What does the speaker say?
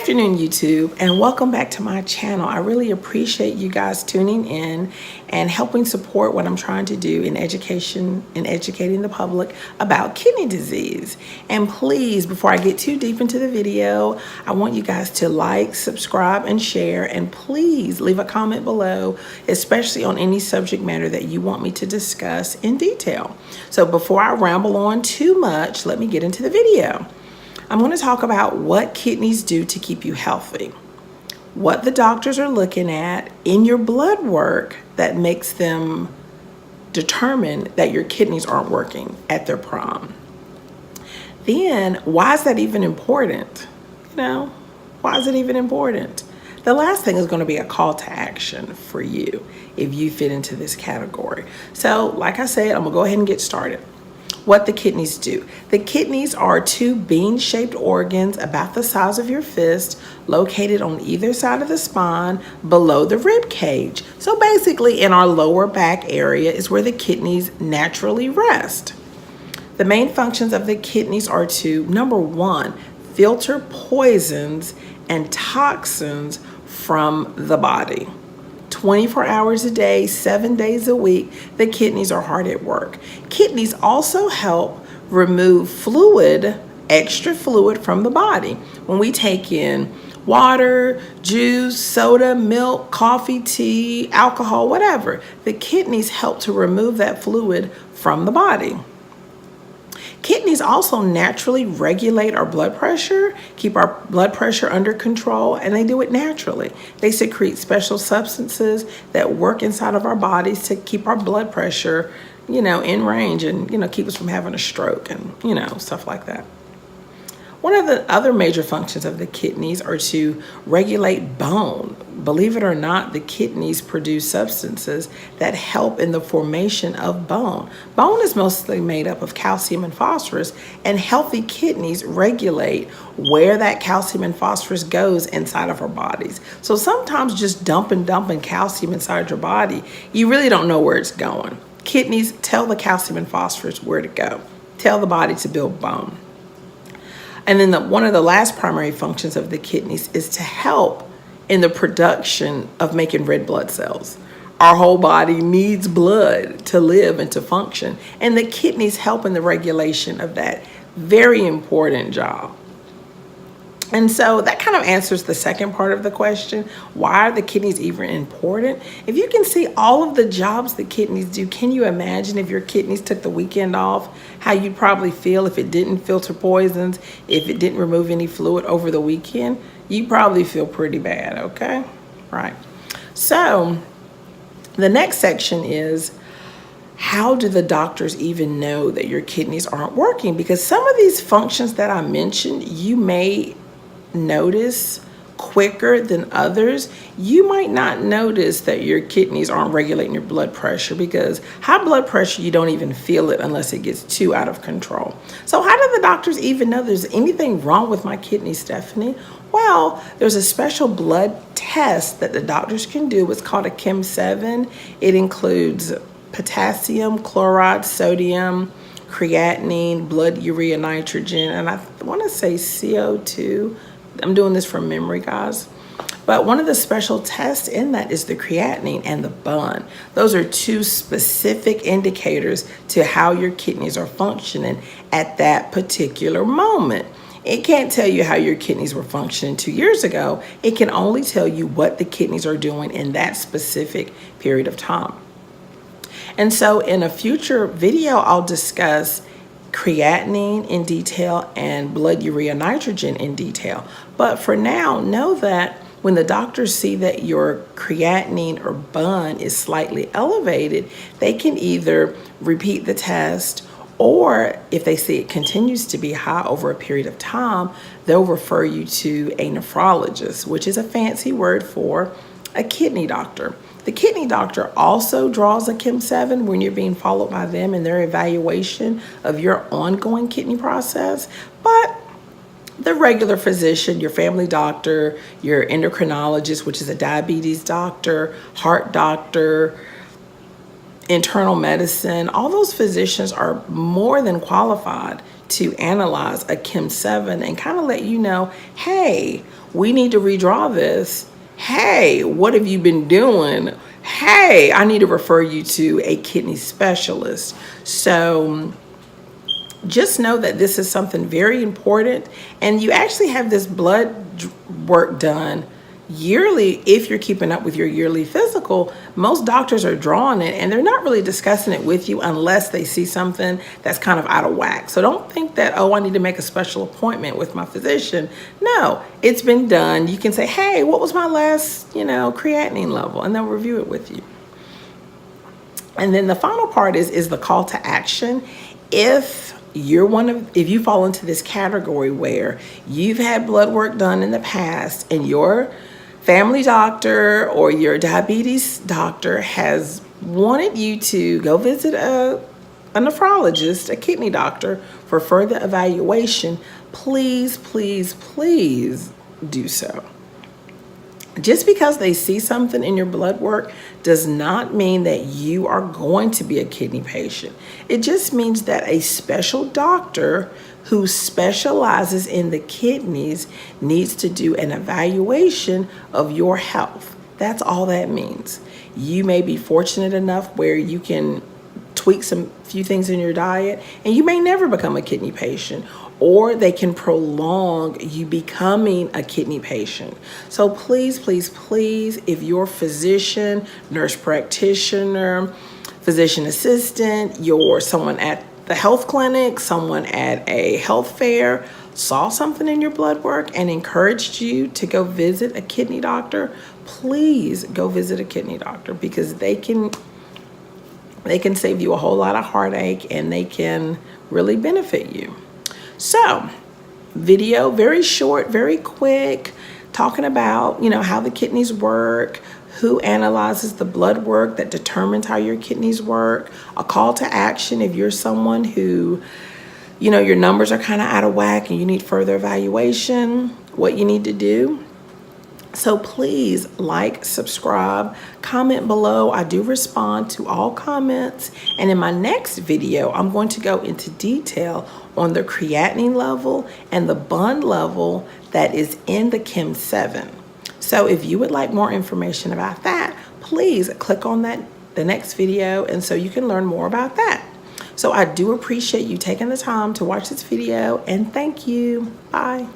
afternoon, YouTube, and welcome back to my channel. I really appreciate you guys tuning in and helping support what I'm trying to do in education and educating the public about kidney disease. And please, before I get too deep into the video, I want you guys to like, subscribe, and share, and please leave a comment below, especially on any subject matter that you want me to discuss in detail. So before I ramble on too much, let me get into the video. I'm going to talk about what kidneys do to keep you healthy, what the doctors are looking at in your blood work that makes them determine that your kidneys aren't working at their prime. Then, why is that even important? Why is it even important? The last thing is going to be a call to action for you if you fit into this category. So, like I said, I'm going to go ahead and get started. What the kidneys do. The kidneys are two bean-shaped organs about the size of your fist, located on either side of the spine below the rib cage. So basically in our lower back area is where the kidneys naturally rest. The main functions of the kidneys are to, number one, filter poisons and toxins from the body. 24 hours a day, 7 days a week, the kidneys are hard at work. Kidneys also help remove fluid, extra fluid from the body. When we take in water, juice, soda, milk, coffee, tea, alcohol, whatever, the kidneys help to remove that fluid from the body. Kidneys also naturally regulate our blood pressure, keep our blood pressure under control, and they do it naturally. They secrete special substances that work inside of our bodies to keep our blood pressure, in range and, keep us from having a stroke and, stuff like that. One of the other major functions of the kidneys are to regulate bone. Believe it or not, the kidneys produce substances that help in the formation of bone. Bone is mostly made up of calcium and phosphorus, and healthy kidneys regulate where that calcium and phosphorus goes inside of our bodies. So sometimes just dumping calcium inside your body, you really don't know where it's going. Kidneys tell the calcium and phosphorus where to go, tell the body to build bone. And then one of the last primary functions of the kidneys is to help in the production of making red blood cells. Our whole body needs blood to live and to function, and the kidneys help in the regulation of that very important job. And so that kind of answers the second part of the question. Why are the kidneys even important? If you can see all of the jobs the kidneys do, can you imagine if your kidneys took the weekend off, how you'd probably feel if it didn't filter poisons, if it didn't remove any fluid over the weekend? You probably feel pretty bad, okay? Right. So the next section is, how do the doctors even know that your kidneys aren't working? Because some of these functions that I mentioned, you may notice quicker than others. You might not notice that your kidneys aren't regulating your blood pressure, because high blood pressure, you don't even feel it unless it gets too out of control. So how do the doctors even know there's anything wrong with my kidneys, Stephanie? Well, there's a special blood test that the doctors can do. It's called a Chem 7. It includes potassium, chloride, sodium, creatinine, blood urea nitrogen, and I want to say CO2. I'm doing this from memory, guys. But one of the special tests in that is the creatinine and the BUN. Those are two specific indicators to how your kidneys are functioning at that particular moment. It can't tell you how your kidneys were functioning 2 years ago. It can only tell you what the kidneys are doing in that specific period of time. And so in a future video, I'll discuss creatinine in detail and blood urea nitrogen in detail. But for now, know that when the doctors see that your creatinine or BUN is slightly elevated, they can either repeat the test, or if they see it continues to be high over a period of time, they'll refer you to a nephrologist, which is a fancy word for a kidney doctor. The kidney doctor also draws a Chem 7 when you're being followed by them in their evaluation of your ongoing kidney process. But the regular physician, your family doctor, your endocrinologist, which is a diabetes doctor, heart doctor, internal medicine, all those physicians are more than qualified to analyze a Chem 7 and kind of let you know, hey, we need to redraw this. Hey, what have you been doing? Hey, I need to refer you to a kidney specialist. So just know that this is something very important, and you actually have this blood work done yearly. If you're keeping up with your yearly physical, most doctors are drawing it and they're not really discussing it with you unless they see something that's kind of out of whack. So don't think that, oh, I need to make a special appointment with my physician. No, it's been done. You can say, hey, what was my last, creatinine level? And they'll review it with you. And then the final part is the call to action. If you fall into this category where you've had blood work done in the past and your family doctor or your diabetes doctor has wanted you to go visit a nephrologist, a kidney doctor, for further evaluation, please, please, please do so. Just because they see something in your blood work does not mean that you are going to be a kidney patient. It just means that a special doctor who specializes in the kidneys needs to do an evaluation of your health. That's all that means. You may be fortunate enough where you can tweak some few things in your diet and you may never become a kidney patient, or they can prolong you becoming a kidney patient. So please, please, please, if your physician, nurse practitioner, physician assistant, you're someone at the health clinic, someone at a health fair, saw something in your blood work and encouraged you to go visit a kidney doctor, please go visit a kidney doctor, because they can save you a whole lot of heartache and they can really benefit you. So, video, very short, very quick, talking about, how the kidneys work, who analyzes the blood work that determines how your kidneys work, a call to action if you're someone who, your numbers are kind of out of whack and you need further evaluation, what you need to do. So please like, subscribe, comment below. I do respond to all comments. And in my next video, I'm going to go into detail on the creatinine level and the bond level that is in the Chem 7. So if you would like more information about that, please click on the next video, and so you can learn more about that. So I do appreciate you taking the time to watch this video, and thank you. Bye.